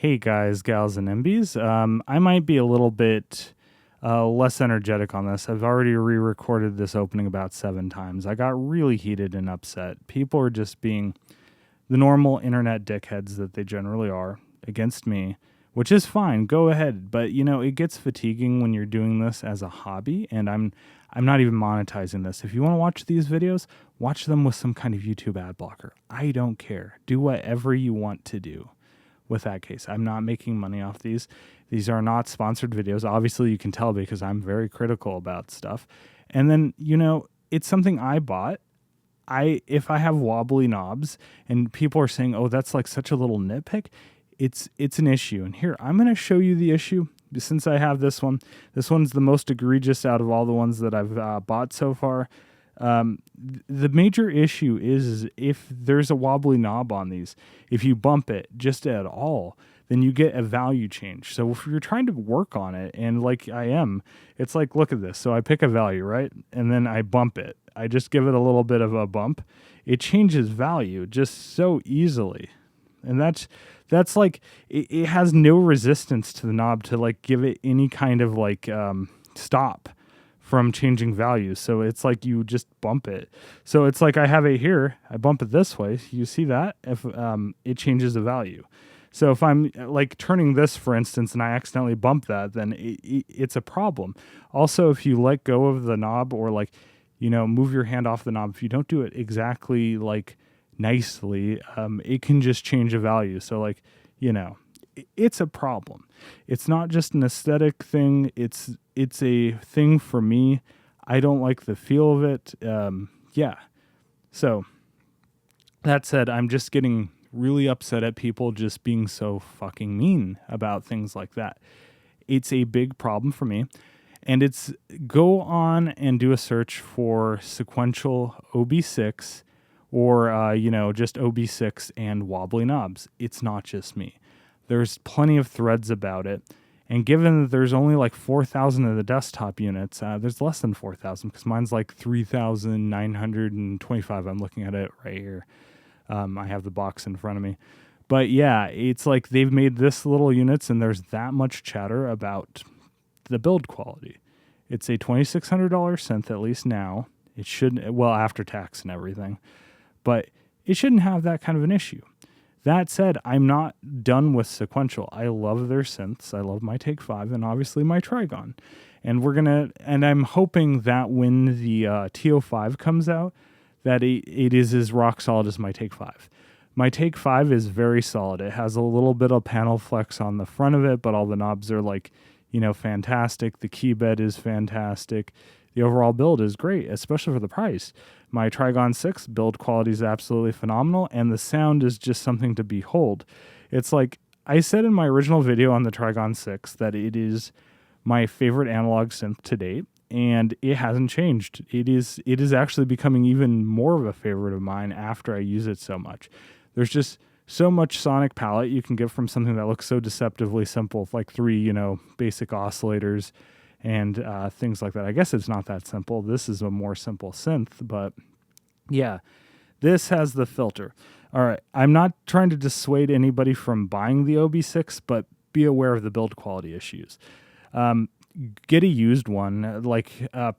Hey guys, gals, and MBs. I might be a little bit less energetic on this. I've already re-recorded this opening about 7 times. I got really heated and upset. People are just being the normal internet dickheads that they generally are against me, which is fine. Go ahead, but it gets fatiguing when you're doing this as a hobby, and I'm not even monetizing this. If you want to watch these videos, watch them with some kind of YouTube ad blocker. I don't care. Do whatever you want to do. With that case, I'm not making money off these. These are not sponsored videos. Obviously, you can tell because I'm very critical about stuff. And then, it's something I bought. If I have wobbly knobs and people are saying, "Oh, that's like such a little nitpick," it's an issue. And here, I'm going to show you the issue since I have this one. This one's the most egregious out of all the ones that I've bought so far. The major issue is if there's a wobbly knob on these, if you bump it just at all, then you get a value change. So if you're trying to work on it, and like I am, it's like, look at this. So I pick a value, right? And then I bump it. I just give it a little bit of a bump. It changes value just so easily. And that's like, it has no resistance to the knob to like give it any kind of like stop from changing values. So it's like you just bump it. So it's like I have it here. I bump it this way. You see that? If it changes the value. So if I'm like turning this, for instance, and I accidentally bump that, then it's a problem. Also, if you let go of the knob or like, move your hand off the knob, if you don't do it exactly like nicely, it can just change a value. So like, it's a problem. It's not just an aesthetic thing. It's a thing for me. I don't like the feel of it. Yeah. So that said, I'm just getting really upset at people just being so fucking mean about things like that. It's a big problem for me. And it's go on and do a search for sequential OB6 or, just OB6 and wobbly knobs. It's not just me. There's plenty of threads about it. And given that there's only like 4,000 of the desktop units, there's less than 4,000 because mine's like 3,925. I'm looking at it right here. I have the box in front of me. But yeah, it's like they've made this little units and there's that much chatter about the build quality. It's a $2,600 synth, at least now. It shouldn't, well, after tax and everything. But it shouldn't have that kind of an issue. That said, I'm not done with Sequential. I love their synths. I love my Take 5 and obviously my Trigon. And I'm hoping that when the TO5 comes out, that it is as rock solid as my Take 5. My Take 5 is very solid. It has a little bit of panel flex on the front of it, but all the knobs are like, fantastic. The key bed is fantastic. The overall build is great, especially for the price. My Trigon 6 build quality is absolutely phenomenal, and the sound is just something to behold. It's like I said in my original video on the Trigon 6 that it is my favorite analog synth to date, and it hasn't changed. It is actually becoming even more of a favorite of mine after I use it so much. There's just so much sonic palette you can get from something that looks so deceptively simple, like 3, basic oscillators and things like that. I guess it's not that simple. This is a more simple synth, but yeah, this has the filter. All right, I'm not trying to dissuade anybody from buying the OB6, but be aware of the build quality issues. Get a used one, like I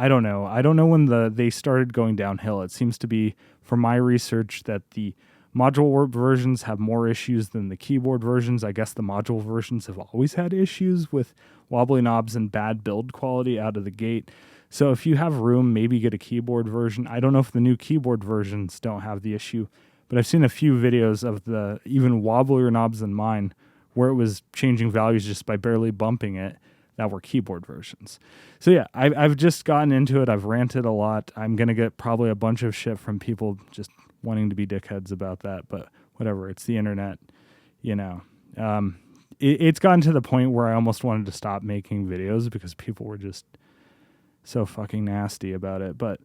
don't know. I don't know when they started going downhill. It seems to be, from my research, that the module versions have more issues than the keyboard versions. I guess the module versions have always had issues with wobbly knobs and bad build quality out of the gate. So if you have room, maybe get a keyboard version. I don't know if the new keyboard versions don't have the issue, but I've seen a few videos of the even wobblier knobs than mine where it was changing values just by barely bumping it that were keyboard versions. So yeah, I've just gotten into it. I've ranted a lot. I'm going to get probably a bunch of shit from people just wanting to be dickheads about that, but whatever. It's the internet, It's gotten to the point where I almost wanted to stop making videos because people were just so fucking nasty about it. But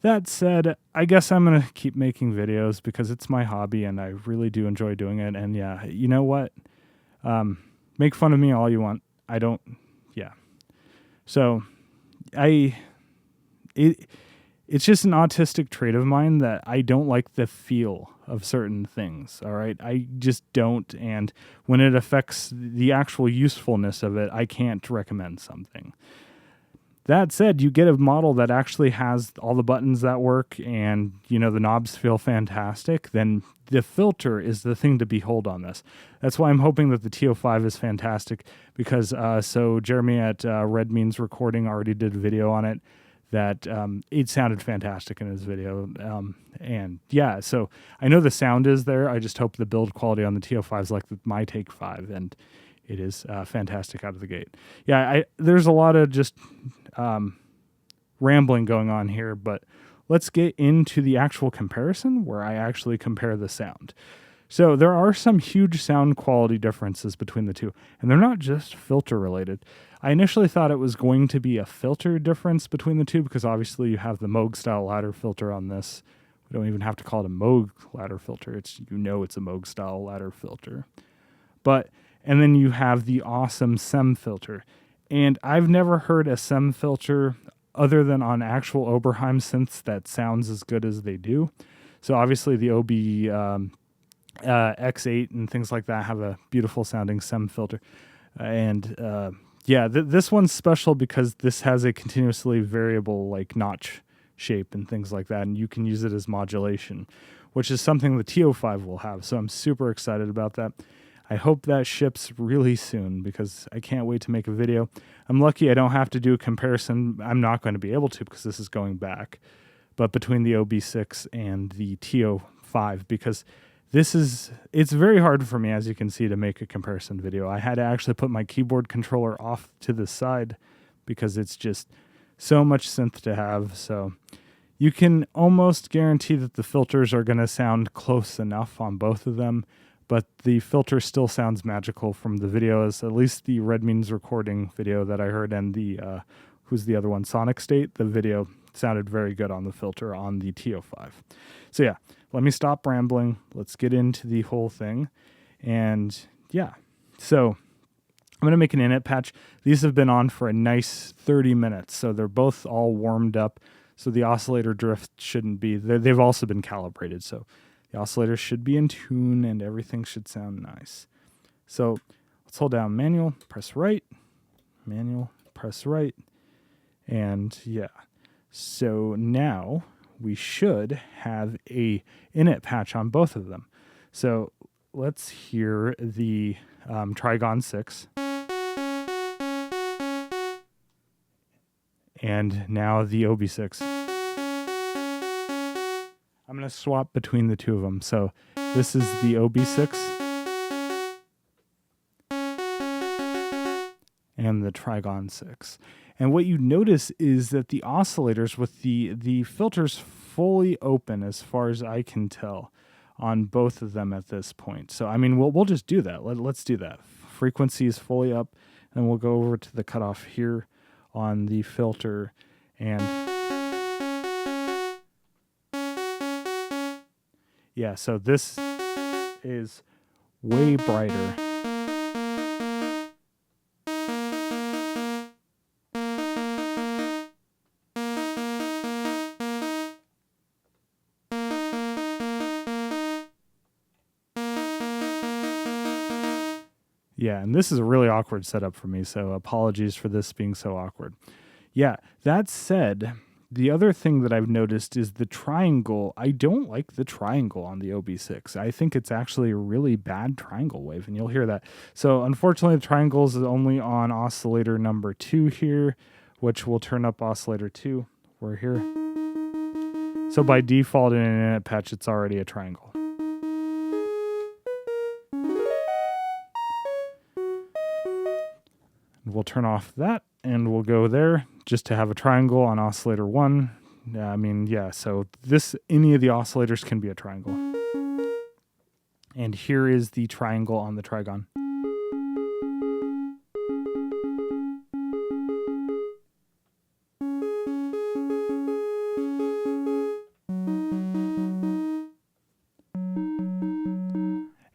that said, I guess I'm going to keep making videos because it's my hobby and I really do enjoy doing it. And yeah, you know what? Make fun of me all you want. I don't, yeah. So it's just an autistic trait of mine that I don't like the feel of certain things. All right. I just don't. And when it affects the actual usefulness of it, I can't recommend something. That said, you get a model that actually has all the buttons that work and, the knobs feel fantastic, then the filter is the thing to behold on this. That's why I'm hoping that the TO5 is fantastic because, so Jeremy at Red Means Recording already did a video on it that it sounded fantastic in his video. And yeah, so I know the sound is there. I just hope the build quality on the TO5 is like my Take 5, and it is fantastic out of the gate. Yeah, there's a lot of just rambling going on here, but let's get into the actual comparison where I actually compare the sound. So there are some huge sound quality differences between the two, and they're not just filter related. I initially thought it was going to be a filter difference between the two because obviously you have the Moog style ladder filter on this. We don't even have to call it a Moog ladder filter. It's a Moog style ladder filter. And then you have the awesome SEM filter. And I've never heard a SEM filter other than on actual Oberheim synths that sounds as good as they do. So obviously the OB X8 and things like that have a beautiful sounding SEM filter. This one's special because this has a continuously variable like notch shape and things like that, and you can use it as modulation, which is something the TO5 will have. So I'm super excited about that. I hope that ships really soon because I can't wait to make a video. I'm lucky I don't have to do a comparison. I'm not going to be able to because this is going back, but between the OB6 and the TO5, because it's very hard for me, as you can see, to make a comparison video. I had to actually put my keyboard controller off to the side because it's just so much synth to have. So you can almost guarantee that the filters are going to sound close enough on both of them, but the filter still sounds magical from the videos, at least the Red Means Recording video that I heard, and the, who's the other one, Sonic State, the video sounded very good on the filter on the TO5. So yeah, let me stop rambling. Let's get into the whole thing. And yeah, so I'm going to make an init patch. These have been on for a nice 30 minutes, so they're both all warmed up, so the oscillator drift shouldn't be, they've also been calibrated, so the oscillator should be in tune and everything should sound nice. So let's hold down manual, press right, manual, press right, and yeah. So now we should have a init patch on both of them. So let's hear the Trigon 6. And now the OB6. I'm going to swap between the two of them. So this is the OB6 and the Trigon 6. And what you notice is that the oscillators with the filters fully open as far as I can tell on both of them at this point. So, I mean, we'll just do that. Let's do that. Frequency is fully up, and we'll go over to the cutoff here on the filter, and yeah, so this is way brighter. Yeah, and this is a really awkward setup for me, so apologies for this being so awkward. Yeah, that said, the other thing that I've noticed is the triangle. I don't like the triangle on the OB6. I think it's actually a really bad triangle wave, and you'll hear that. So unfortunately, the triangles is only on oscillator number 2 here, which will turn up oscillator 2. We're here. So by default in an init patch, it's already a triangle. We'll turn off that and we'll go there just to have a triangle on oscillator 1. So any of the oscillators can be a triangle. And here is the triangle on the Trigon.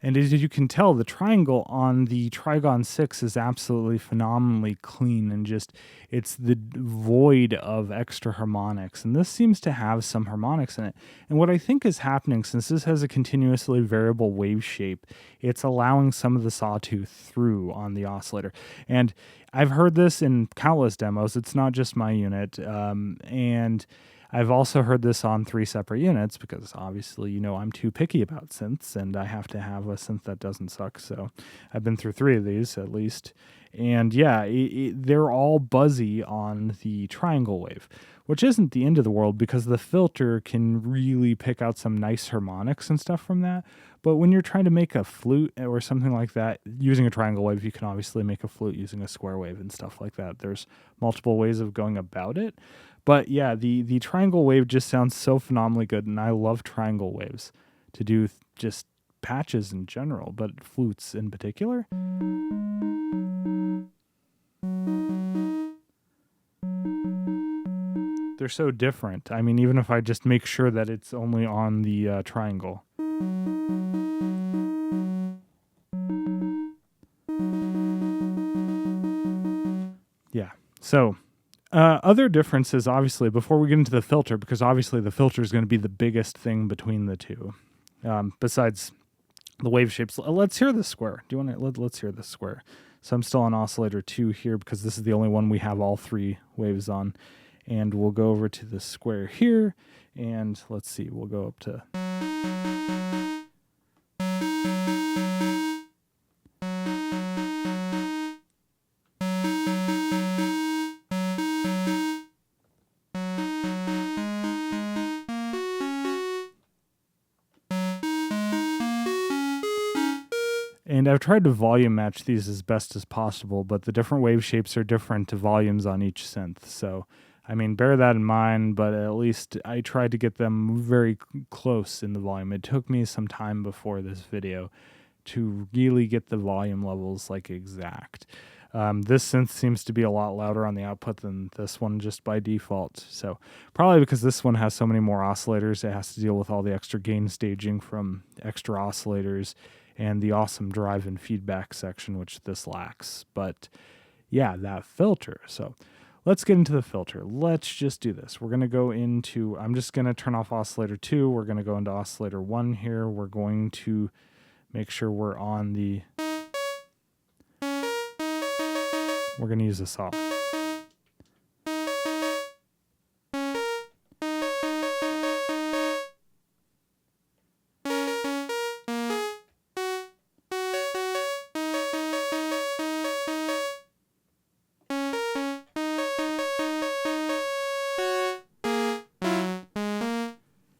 And And as you can tell, the triangle on the Trigon 6 is absolutely phenomenally clean, and just it's the void of extra harmonics. And this seems to have some harmonics in it. And what I think is happening, since this has a continuously variable wave shape, it's allowing some of the sawtooth through on the oscillator. And I've heard this in countless demos. It's not just my unit. And I've also heard this on 3 separate units because obviously, I'm too picky about synths and I have to have a synth that doesn't suck. So I've been through 3 of these at least. And yeah, they're all buzzy on the triangle wave, which isn't the end of the world because the filter can really pick out some nice harmonics and stuff from that. But when you're trying to make a flute or something like that, using a triangle wave, you can obviously make a flute using a square wave and stuff like that. There's multiple ways of going about it. But yeah, the triangle wave just sounds so phenomenally good, and I love triangle waves to do just patches in general, but flutes in particular. They're so different. I mean, even if I just make sure that it's only on the triangle. Yeah, so... other differences, obviously, before we get into the filter, because obviously the filter is going to be the biggest thing between the two, besides the wave shapes. Let's hear the square. Do you want to? Let's hear the square. So I'm still on oscillator 2 here because this is the only one we have all 3 waves on, and we'll go over to the square here, and let's see. We'll go up to. And I've tried to volume match these as best as possible, but the different wave shapes are different to volumes on each synth. So, I mean, bear that in mind, but at least I tried to get them very close in the volume. It took me some time before this video to really get the volume levels like exact. This synth seems to be a lot louder on the output than this one just by default. So probably because this one has so many more oscillators, it has to deal with all the extra gain staging from extra oscillators and the awesome drive and feedback section, which this lacks. But yeah, that filter. So let's get into the filter. Let's just do this. We're going to go into, I'm just going to turn off oscillator 2. We're going to go into oscillator 1 here. We're going to make sure we're on the, we're going to use a saw.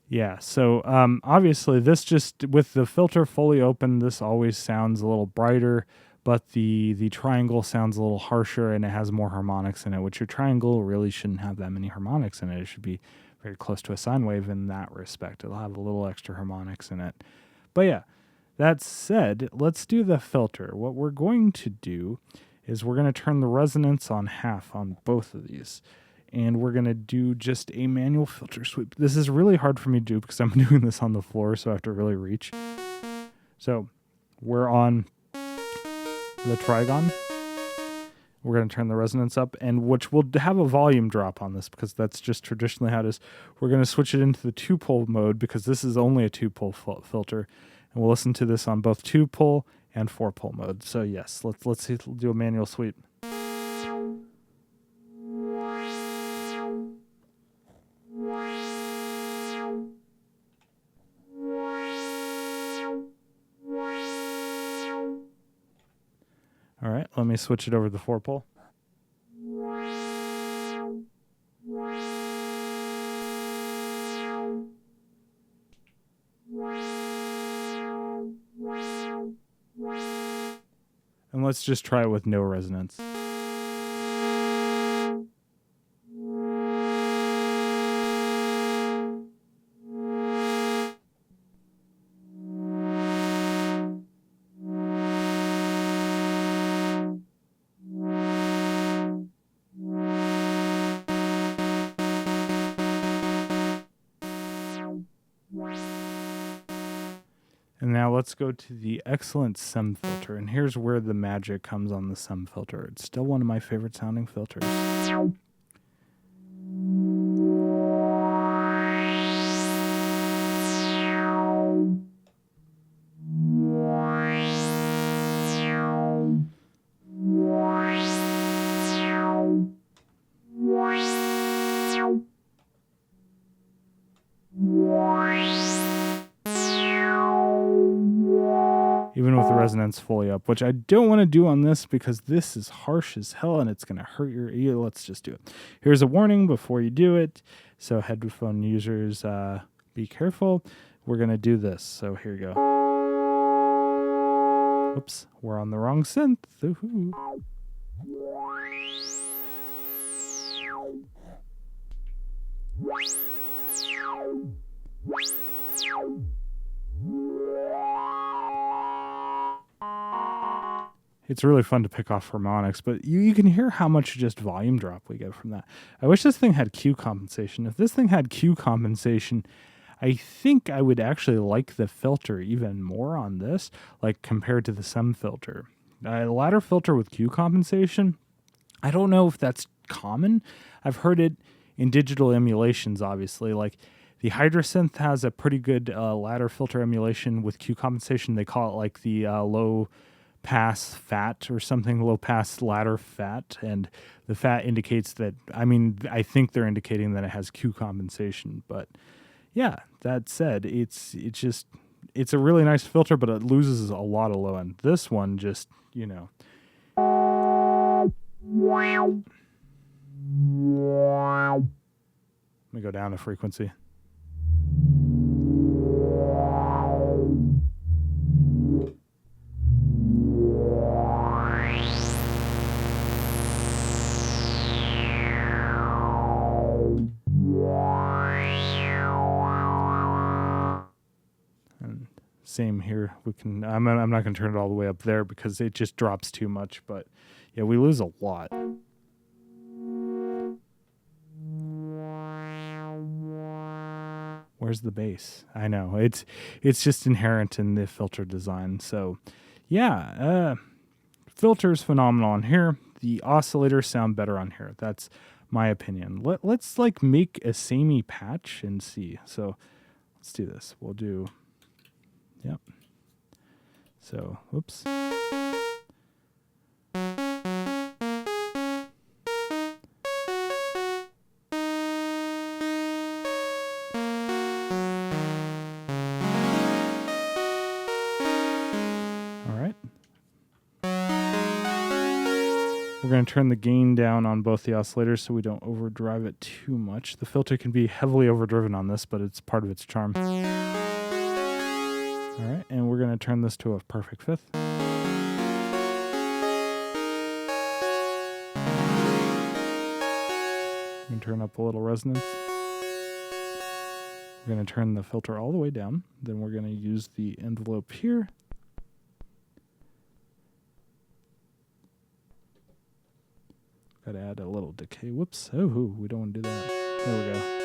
Yeah, so obviously this just, with the filter fully open, this always sounds a little brighter, but the triangle sounds a little harsher and it has more harmonics in it, which your triangle really shouldn't have that many harmonics in it. It should be very close to a sine wave in that respect. It'll have a little extra harmonics in it. But yeah, that said, let's do the filter. What we're going to do is we're going to turn the resonance on half on both of these. And we're going to do just a manual filter sweep. This is really hard for me to do because I'm doing this on the floor, so I have to really reach. So we're on the Trigon. We're going to turn the resonance up, and which will have a volume drop on this because that's just traditionally how it is. We're going to switch it into the 2-pole mode because this is only a 2-pole filter. And we'll listen to this on both 2-pole and 4-pole mode. So yes, let's do a manual sweep. All right, let me switch it over to the 4-pole. And let's just try it with no resonance. And now let's go to the excellent SEM filter. And here's where the magic comes on the SEM filter. It's still one of my favorite sounding filters. Even with the resonance fully up, which I don't want to do on this because this is harsh as hell and it's going to hurt your ear. Let's just do it. Here's a warning before you do it. So headphone users, be careful. We're going to do this. So here you go. Oops, we're on the wrong synth. Ooh. It's really fun to pick off harmonics, but you can hear how much just volume drop we get from that. I wish this thing had Q compensation. If this thing had Q compensation, I think I would actually like the filter even more on this, like compared to the SEM filter. A ladder filter with Q compensation, I don't know if that's common. I've heard it in digital emulations, obviously. Like the Hydrasynth has a pretty good ladder filter emulation with Q compensation. They call it like the low pass fat or something, low pass ladder fat, and the fat indicates that, I think they're indicating that it has Q compensation. But yeah, that said, it's a really nice filter, but it loses a lot of low end. This one just, Let me go down a frequency. Same here. I'm not going to turn it all the way up there because it just drops too much. But yeah, we lose a lot. Where's the bass? I know it's just inherent in the filter design. So yeah, filter's phenomenal on here. The oscillators sound better on here. That's my opinion. Let's like make a samey patch and see. So let's do this. We'll do. Yep. So, whoops. We're going to turn the gain down on both the oscillators so we don't overdrive it too much. The filter can be heavily overdriven on this, but it's part of its charm. All right, and we're going to turn this to a perfect fifth. We're going to turn up a little resonance. We're going to turn the filter all the way down. Then we're going to use the envelope here. Got to add a little decay. Whoops. Oh, we don't want to do that. There we go.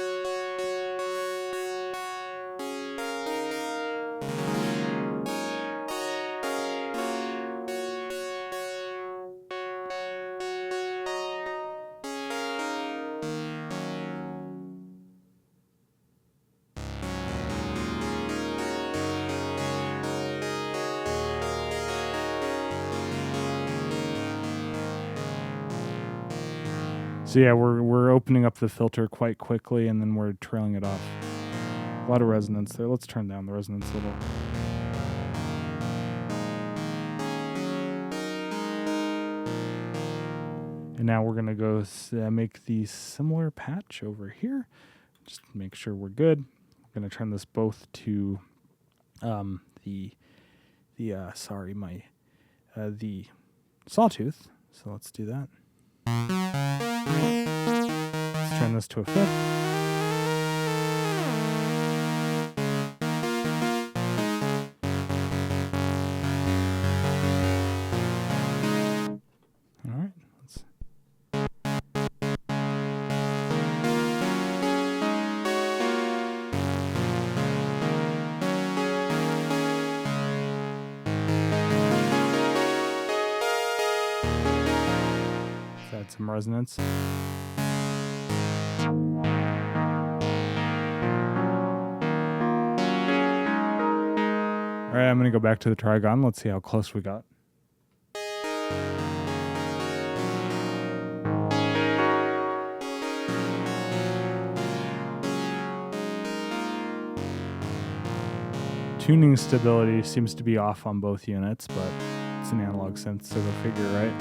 So yeah, we're opening up the filter quite quickly, and then we're trailing it off. A lot of resonance there. Let's turn down the resonance a little. And now we're going to go make the similar patch over here. Just make sure we're good. I'm going to turn this both to the sawtooth. So let's do that. Let's turn this to a fifth. All right. Add some resonance. All right, I'm going to go back to the Trigon. Let's see how close we got. Tuning stability seems to be off on both units, but it's an analog synth, so go figure, right?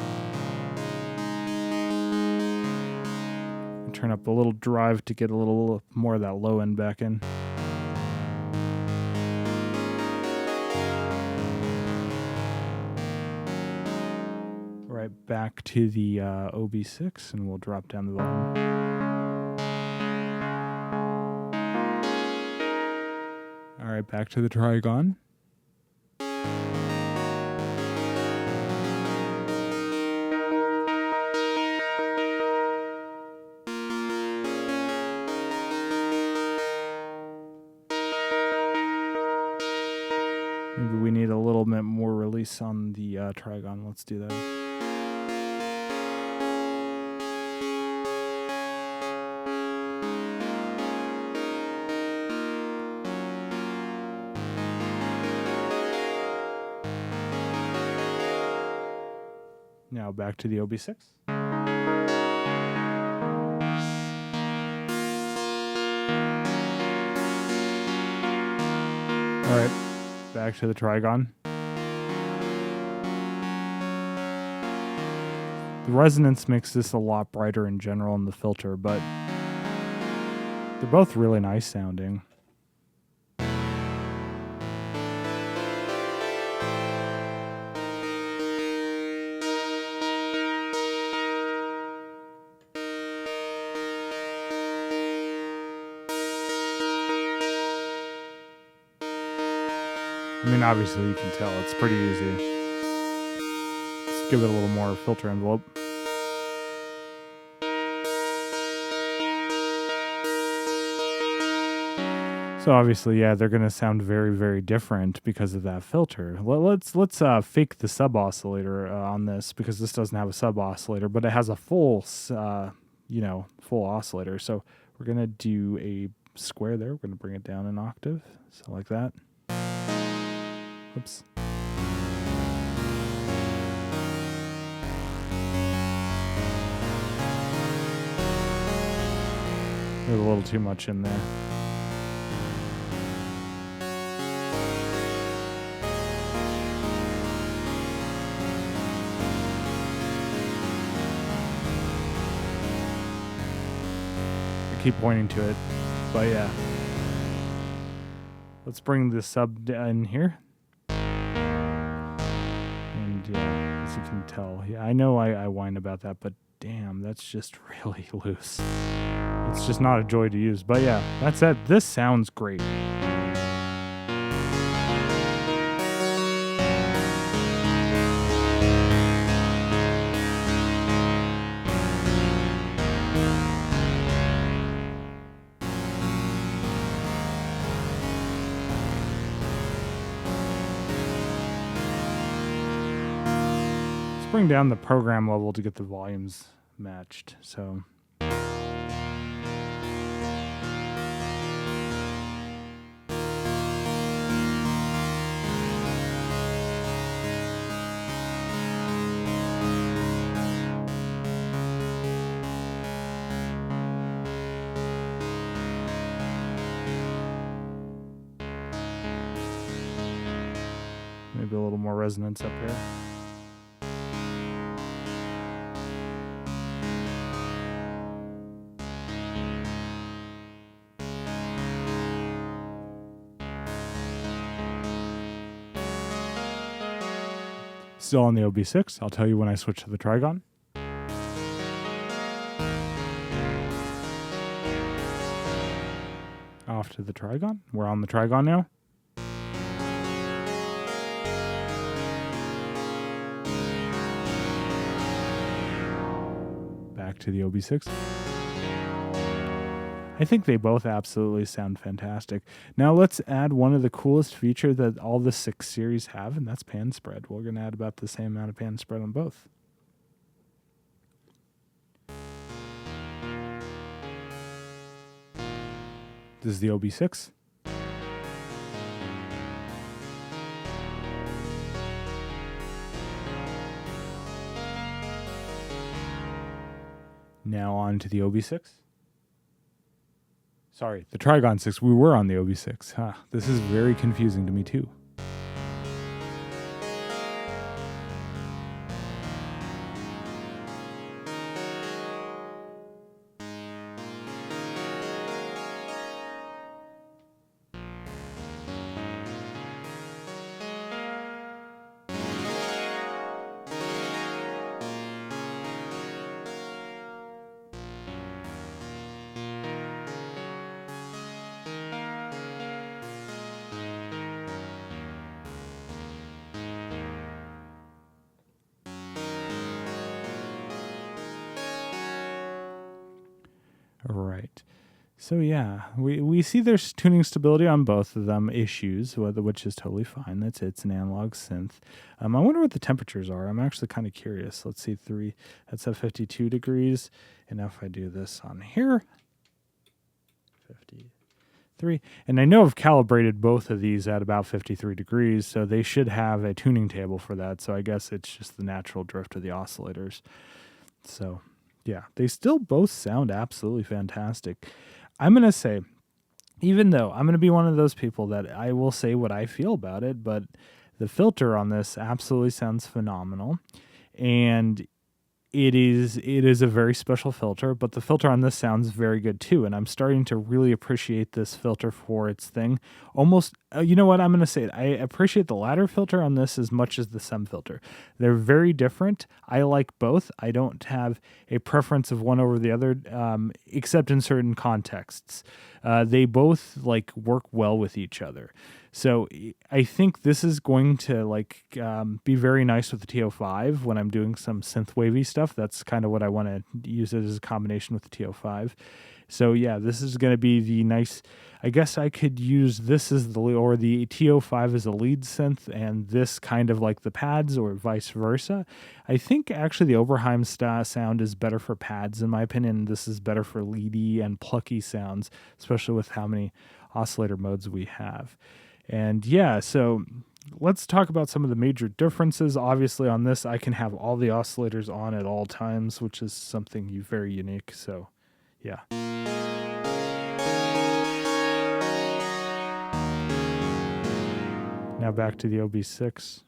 Turn up a little drive to get a little more of that low end back in. Right back to the OB6, and we'll drop down the volume. All right, back to the Trigon. Maybe we need a little bit more release on the Trigon. Let's do that. Now back to the OB6. All right, back to the Trigon. The resonance makes this a lot brighter in general in the filter, but they're both really nice sounding. I mean, obviously you can tell it's pretty easy. Let's give it a little more filter envelope. So obviously, yeah, they're going to sound very, very different because of that filter. Let's fake the sub oscillator on this, because this doesn't have a sub oscillator, but it has a full, full oscillator. So we're going to do a square there. We're going to bring it down an octave, so like that. Oops. There's a little too much in there. I keep pointing to it, but yeah. Let's bring the sub in here. Yeah, as you can tell. Yeah, I know I whine about that, but damn, that's just really loose. It's just not a joy to use. But yeah, that's it. This sounds great. Bring down the program level to get the volumes matched. So maybe a little more resonance up here. Still on the OB6. I'll tell you when I switch to the Trigon. Off to the Trigon. We're on the Trigon now. Back to the OB6. I think they both absolutely sound fantastic. Now let's add one of the coolest features that all the 6 series have, and that's pan spread. We're going to add about the same amount of pan spread on both. This is the OB6. Now on to the OB6. Sorry, the Trigon 6. We were on the OB6. Huh. This is very confusing to me too. Right. So yeah, we see there's tuning stability on both of them issues, which is totally fine. That's it. It's an analog synth. I wonder what the temperatures are. I'm actually kind of curious. Let's see, that's at 52 degrees. And if I do this on here, 53. And I know I've calibrated both of these at about 53 degrees, so they should have a tuning table for that. So I guess it's just the natural drift of the oscillators. So yeah, they still both sound absolutely fantastic. I'm going to say, even though I'm going to be one of those people that I will say what I feel about it, but the filter on this absolutely sounds phenomenal. And it is a very special filter, but the filter on this sounds very good too. And I'm starting to really appreciate this filter for its thing. Almost, you know what, I'm going to say it. I appreciate the ladder filter on this as much as the sum filter. They're very different. I like both. I don't have a preference of one over the other, except in certain contexts. They both like work well with each other. So I think this is going to be very nice with the TO5 when I'm doing some synth wavy stuff. That's kind of what I want to use it as a combination with the TO5. So yeah, this is going to be the nice, I guess I could use this as the TO5 as a lead synth and this kind of like the pads or vice versa. I think actually the Oberheim sound is better for pads in my opinion. This is better for leady and plucky sounds, especially with how many oscillator modes we have. And yeah, so let's talk about some of the major differences. Obviously on this, I can have all the oscillators on at all times, which is something very unique. So yeah. Now back to the OB6.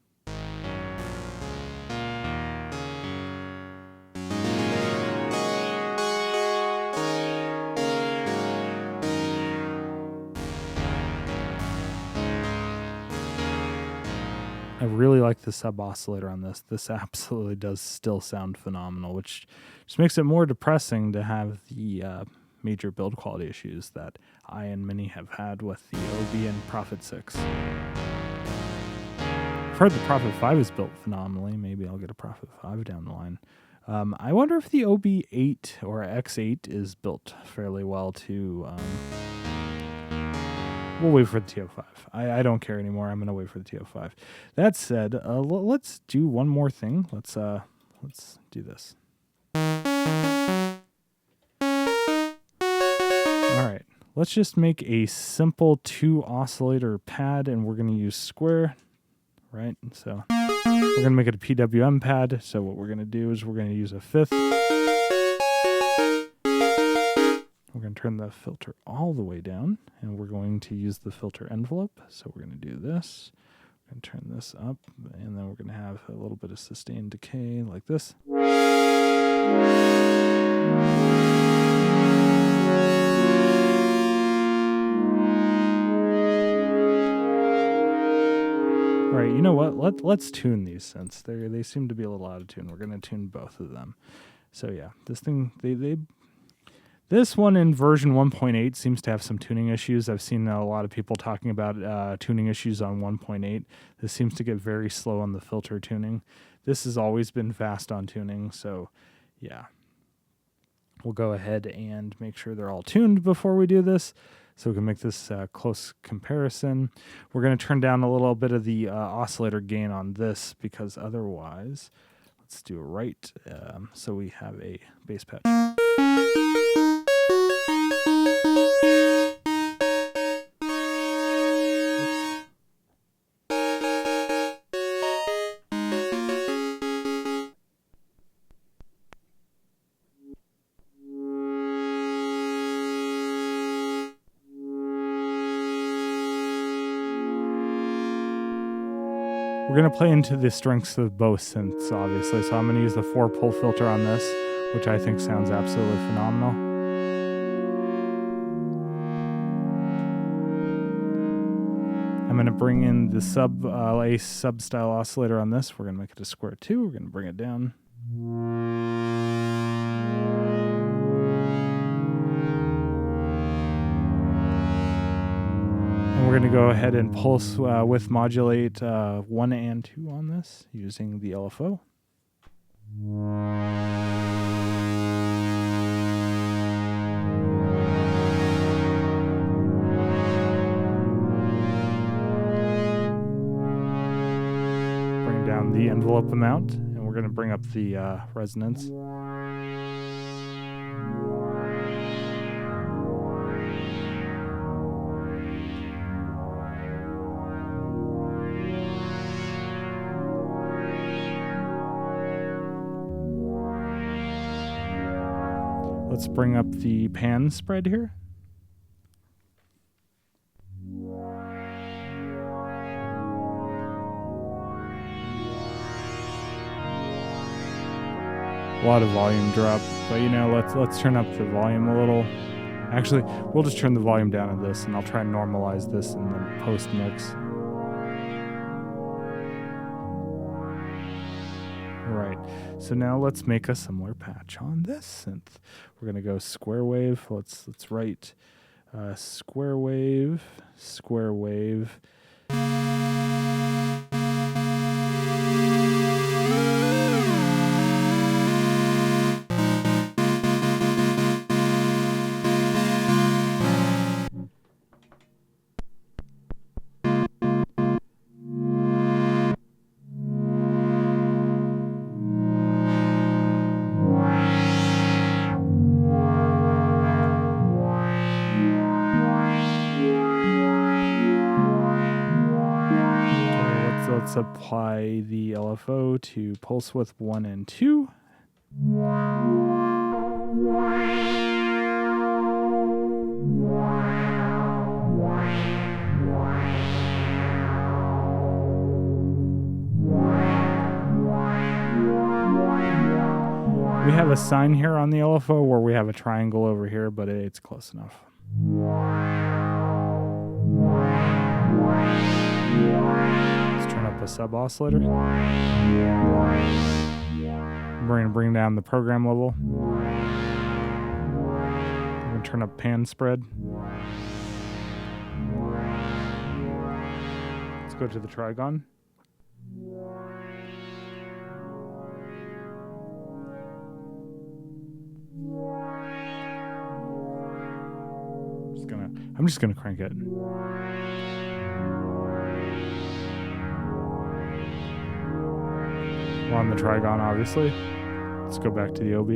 I really like the sub oscillator on this. This absolutely does still sound phenomenal, which just makes it more depressing to have the major build quality issues that I and many have had with the OB and Prophet 6. I've heard the Prophet 5 is built phenomenally. Maybe I'll get a Prophet 5 down the line. I wonder if the OB8 or X8 is built fairly well too. We'll wait for the TO5. I don't care anymore. I'm going to wait for the TO5. That said, let's do one more thing. Let's do this. All right. Let's just make a simple 2 oscillator pad, and we're going to use square, right? So we're going to make it a PWM pad. So what we're going to do is we're going to use a 5th. We're going to turn the filter all the way down, and we're going to use the filter envelope. So we're going to do this. We're going to turn this up, and then we're going to have a little bit of sustained decay like this. All right, you know what? Let's tune these synths. They seem to be a little out of tune. We're going to tune both of them. So yeah, this thing, this one in version 1.8 seems to have some tuning issues. I've seen a lot of people talking about tuning issues on 1.8. This seems to get very slow on the filter tuning. This has always been fast on tuning, so yeah. We'll go ahead and make sure they're all tuned before we do this, so we can make this close comparison. We're going to turn down a little bit of the oscillator gain on this, because otherwise, let's do it right. So we have a bass patch. going to play into the strengths of both synths, obviously. So I'm going to use the 4-pull filter on this, which I think sounds absolutely phenomenal. I'm going to bring in the a sub-style oscillator on this. We're going to make it a square 2. We're going to bring it down. We're going to go ahead and pulse with modulate 1 and 2 on this using the LFO. Bring down the envelope amount, and we're going to bring up the resonance. Let's bring up the pan spread here. A lot of volume drop, but you know, let's turn up the volume a little. Actually, we'll just turn the volume down on this, and I'll try and normalize this in the post mix. Right, so now let's make a similar patch on this synth. We're gonna go square wave. Let's write square wave, square wave. Let's apply the LFO to pulse width 1 and 2. We have a sign here on the LFO where we have a triangle over here, but it's close enough. A sub oscillator. We're going to bring down the program level. We're going to turn up pan spread. Let's go to the Trigon. I'm just gonna crank it. We're on the Trigon, obviously. Let's go back to the OB.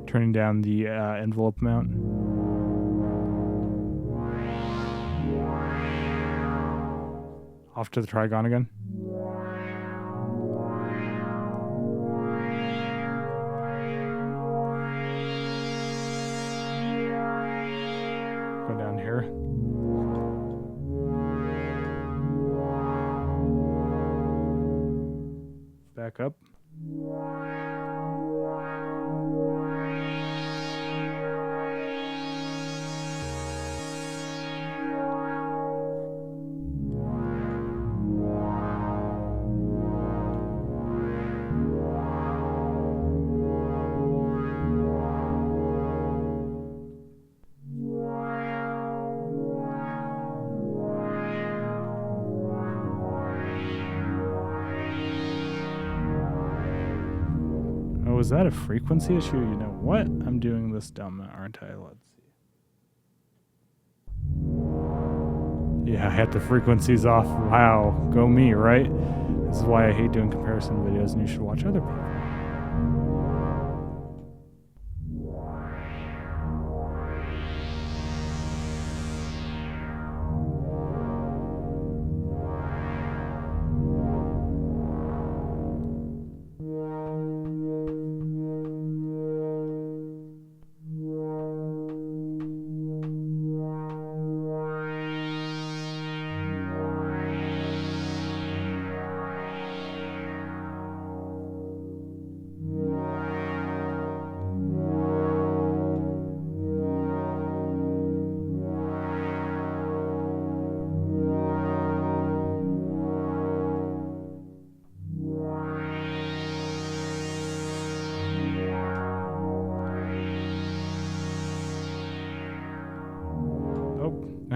Turning down the envelope amount. Off to the Trigon again. Go down here. Back up. Oh, is that a frequency issue? You know what? I'm doing this dumb, aren't I? Let's see. Yeah, I had the frequencies off. Wow, go me, right? This is why I hate doing comparison videos, and you should watch other people.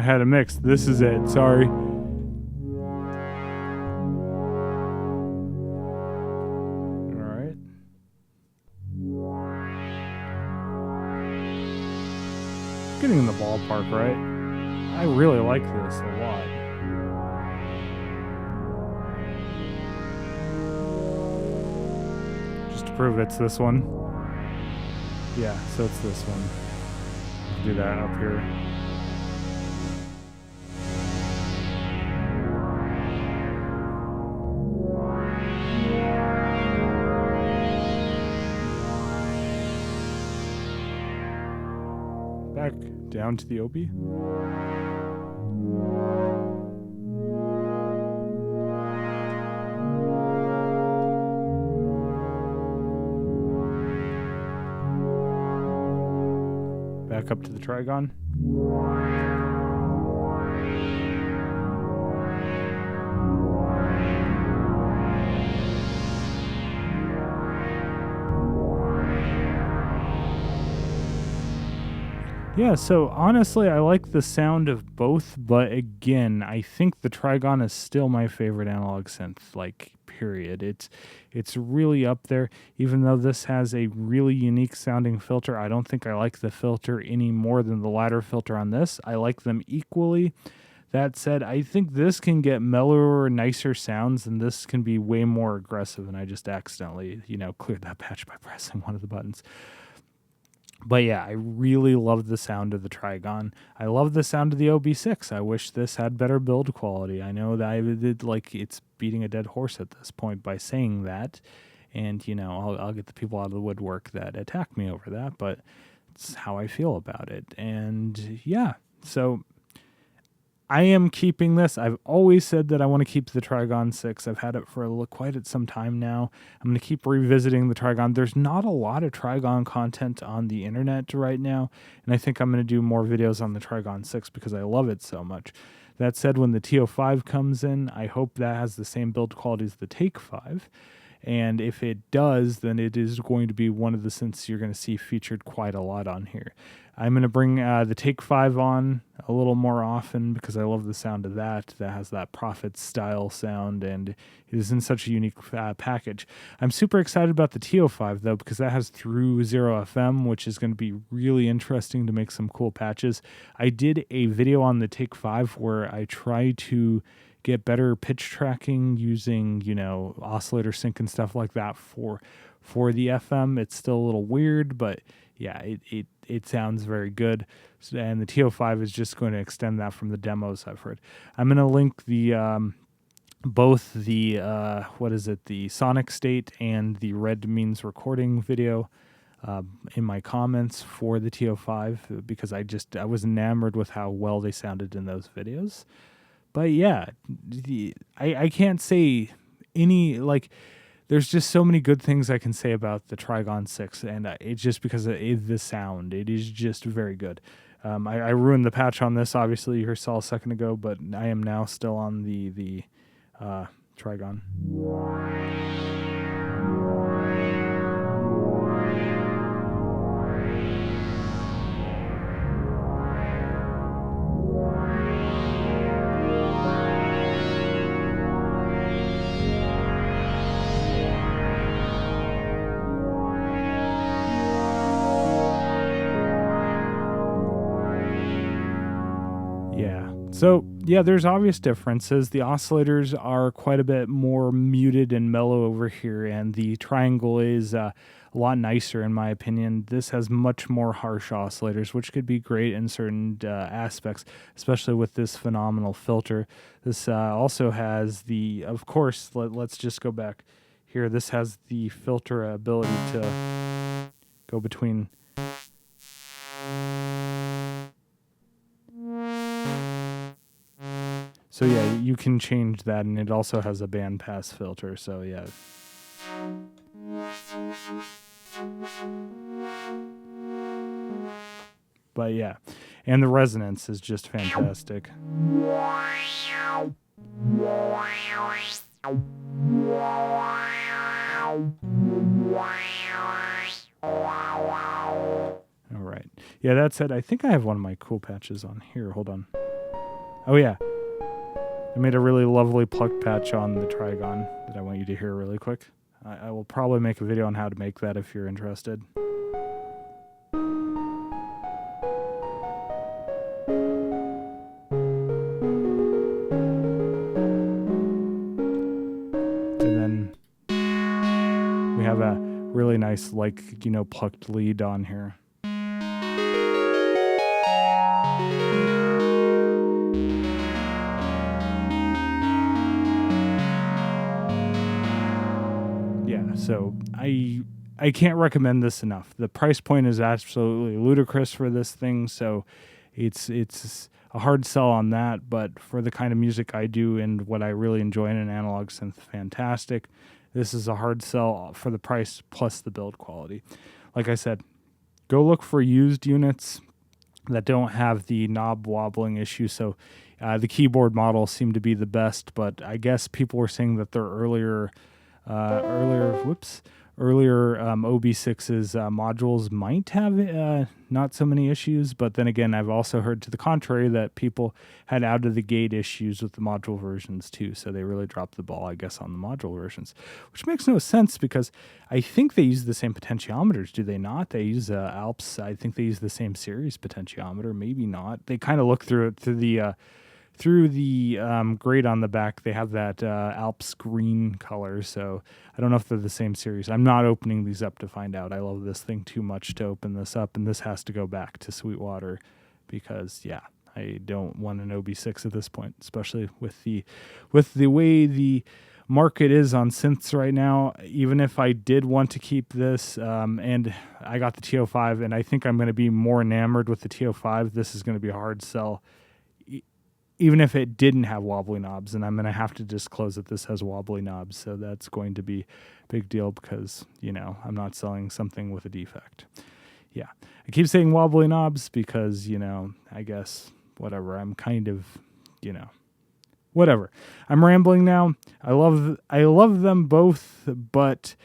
had a mix. This is it. Sorry. Alright. Getting in the ballpark, right? I really like this a lot. Just to prove it's this one. Yeah, so it's this one. Do that up here. Back down to the OB. Back up to the Trigon. Yeah, so honestly, I like the sound of both, but again, I think the Trigon is still my favorite analog synth, like, period. It's really up there. Even though this has a really unique sounding filter, I don't think I like the filter any more than the ladder filter on this. I like them equally. That said, I think this can get mellower, nicer sounds, and this can be way more aggressive, and I just accidentally, cleared that patch by pressing one of the buttons. But yeah, I really love the sound of the Trigon. I love the sound of the OB6. I wish this had better build quality. I know that I did, it's beating a dead horse at this point by saying that. And, I'll get the people out of the woodwork that attack me over that, but it's how I feel about it. And yeah, so I am keeping this. I've always said that I want to keep the Trigon 6. I've had it for quite some time now. I'm going to keep revisiting the Trigon. There's not a lot of Trigon content on the internet right now, and I think I'm going to do more videos on the Trigon 6 because I love it so much. That said, when the TO5 comes in, I hope that has the same build quality as the Take 5. And if it does, then it is going to be one of the synths you're going to see featured quite a lot on here. I'm going to bring the Take 5 on a little more often because I love the sound of that. That has that Prophet style sound, and it is in such a unique package. I'm super excited about the TO5 though, because that has through 0 FM, which is going to be really interesting to make some cool patches. I did a video on the Take 5 where I tried to get better pitch tracking using, oscillator sync and stuff like that for the FM. It's still a little weird, but yeah, it sounds very good. And the TO5 is just going to extend that from the demos I've heard. I'm going to link the both the the Sonic State and the Red Means Recording video in my comments for the TO5 because I was enamored with how well they sounded in those videos. But yeah, I can't say any, there's just so many good things I can say about the Trigon 6, and it's just because of the sound. It is just very good. I ruined the patch on this, obviously, you saw a second ago, but I am now still on the Trigon. So, yeah, there's obvious differences. The oscillators are quite a bit more muted and mellow over here, and the triangle is a lot nicer, in my opinion. This has much more harsh oscillators, which could be great in certain aspects, especially with this phenomenal filter. This also has of course, let's just go back here. This has the filter ability to go between... So yeah, you can change that, and it also has a bandpass filter, so yeah. But yeah, and the resonance is just fantastic. All right. Yeah, that said, I think I have one of my cool patches on here. Hold on. Oh yeah, I made a really lovely pluck patch on the Trigon that I want you to hear really quick. I will probably make a video on how to make that if you're interested. And then we have a really nice, like, you know, plucked lead on here. Yeah, so I can't recommend this enough. The price point is absolutely ludicrous for this thing, so it's a hard sell on that, but for the kind of music I do and what I really enjoy in an analog synth, fantastic. This is a hard sell for the price plus the build quality. Like I said, go look for used units that don't have the knob wobbling issue. So the keyboard models seem to be the best, but I guess people were saying that their earlier OB6's modules might have not so many issues, but then again, I've also heard to the contrary that people had out of the gate issues with the module versions too, so they really dropped the ball, I guess, on the module versions, which makes no sense because I think they use the same potentiometers, do they not? They use Alps, I think they use the same series potentiometer, maybe not. They kind of look through the grate on the back. They have that Alps green color, so I don't know if they're the same series. I'm not opening these up to find out. I love this thing too much to open this up, and this has to go back to Sweetwater because, yeah, I don't want an OB6 at this point, especially with the way the market is on synths right now. Even if I did want to keep this, and I got the TO5, and I think I'm going to be more enamored with the TO5, this is going to be a hard sell. Even if it didn't have wobbly knobs, and I'm going to have to disclose that this has wobbly knobs, so that's going to be a big deal because, you know, I'm not selling something with a defect. Yeah, I keep saying wobbly knobs because, you know, I guess, whatever, I'm kind of, you know, whatever. I'm rambling now. I love them both, but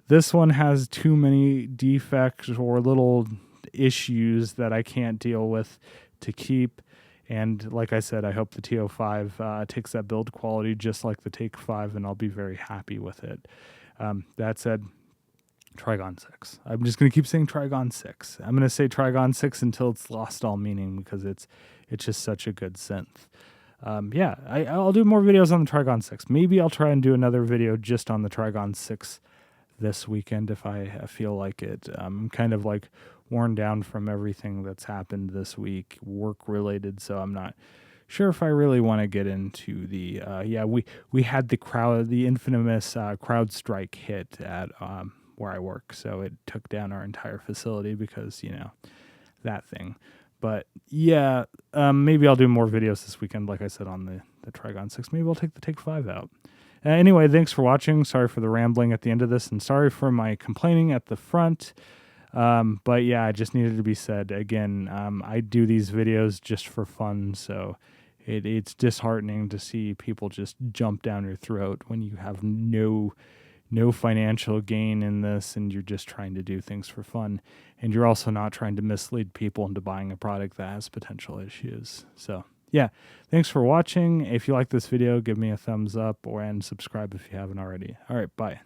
this one has too many defects or little issues that I can't deal with to keep. And like I said, I hope the TO5 takes that build quality just like the Take 5, and I'll be very happy with it. That said, Trigon 6. I'm just going to keep saying Trigon 6. I'm going to say Trigon 6 until it's lost all meaning because it's just such a good synth. Yeah, I'll do more videos on the Trigon 6. Maybe I'll try and do another video just on the Trigon 6 this weekend if I feel like it. I'm kind of like worn down from everything that's happened this week, work related, so I'm not sure if I really want to get into the we had the infamous CrowdStrike hit at where I work, so it took down our entire facility because, you know, that thing. But yeah, maybe I'll do more videos this weekend, like I said, on the Trigon 6. Maybe I'll take the Take 5 out. Anyway, thanks for watching. Sorry for the rambling at the end of this, and sorry for my complaining at the front. But yeah, it just needed to be said. Again, I do these videos just for fun, so it's disheartening to see people just jump down your throat when you have no financial gain in this, and you're just trying to do things for fun, and you're also not trying to mislead people into buying a product that has potential issues. So yeah, thanks for watching. If you like this video, give me a thumbs up and subscribe if you haven't already. All right, bye.